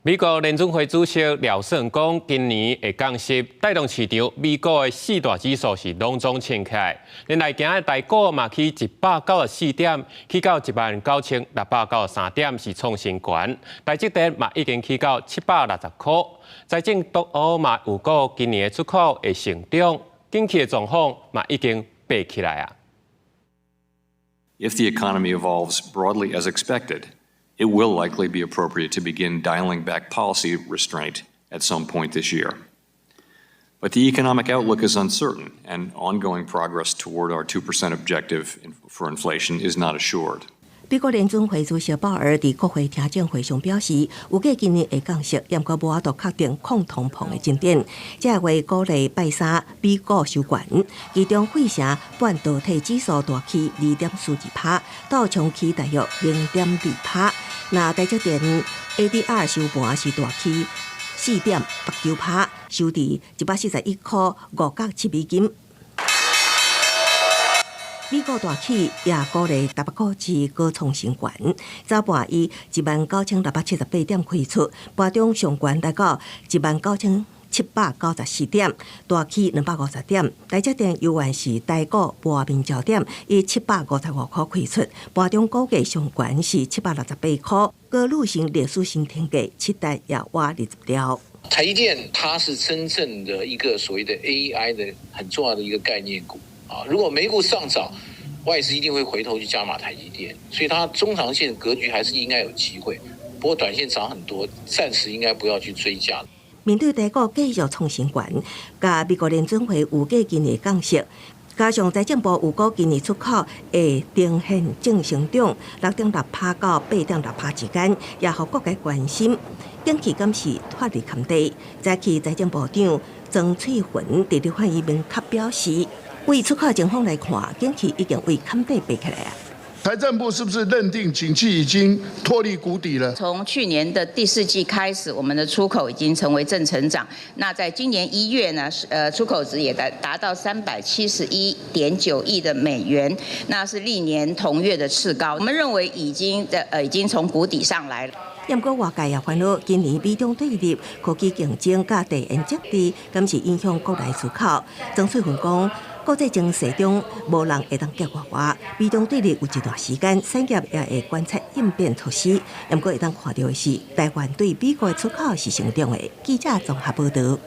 美国联准会主席廖胜讲，今年会降息，带动市场。美国的四大指数是拢总升起来，连来今日台股嘛去194点，去到19693点，是创新高。台积电嘛已经去到760块。财政部嘛有讲，今年的出口会成长，景气的状况嘛已经爬起来啊。If the economy evolves broadly as expected, it will likely be appropriate to begin dialing back policy restraint at some point this year. But the economic outlook is uncertain, and ongoing progress toward our 2% objective for inflation is not assured. 美国联准会主席鲍尔在国会听证会上表示，预计今年会降息，但阁无法度确定抗通膨的进展。这话鼓励拜三美股收悬，其中费城半导体指数大起2.42%，道琼起大约0.2%。那台积电 ADR 收盘是大起4.89%，收伫141块5角7美金。美股大起也鼓励台北股市高创新高，早盘以19678点开出，盘中上悬来到19794点，大起250点。台积电犹原是台股盘面焦点，以755块开出，盘中股价上悬是768块，高履行历史新天价，7代也挖20条。台积电它是真正的一个所谓的 AI 的很重要的一个概念股。如果美股上涨，外资一定会回头去加码台积电，所以它中长线格局还是应该有机会。不过短线涨很多，暂时应该不要去追价。面对台股继续创新高，加美国联准会预计今年降息，加上财政部预估今年出口会呈现正成长，6.6%到8.6%之间，也互各界关心。景气敢是脱离坎地？早起财政部长曾翠云伫立法院明确表示，为出口情况来看，景气已经为坎地爬起来啊。财政部是不是认定景气已经脱离谷底了？从去年的第4季开始，我们的出口已经成为正成长。那在今年1月呢，出口值也达到371.9亿的美元，那是历年同月的次高。我们认为已经从谷底上来了。不过外界也烦恼，今年美中对立、科技竞争甲地缘政治，敢是影响国内出口。曾翠云讲，国际情势中无人会当结果化，美中对立有一段时间，产业也会观察应变措施。不过会当看到的是，台湾对美国的出口是成长的。记者综合报道。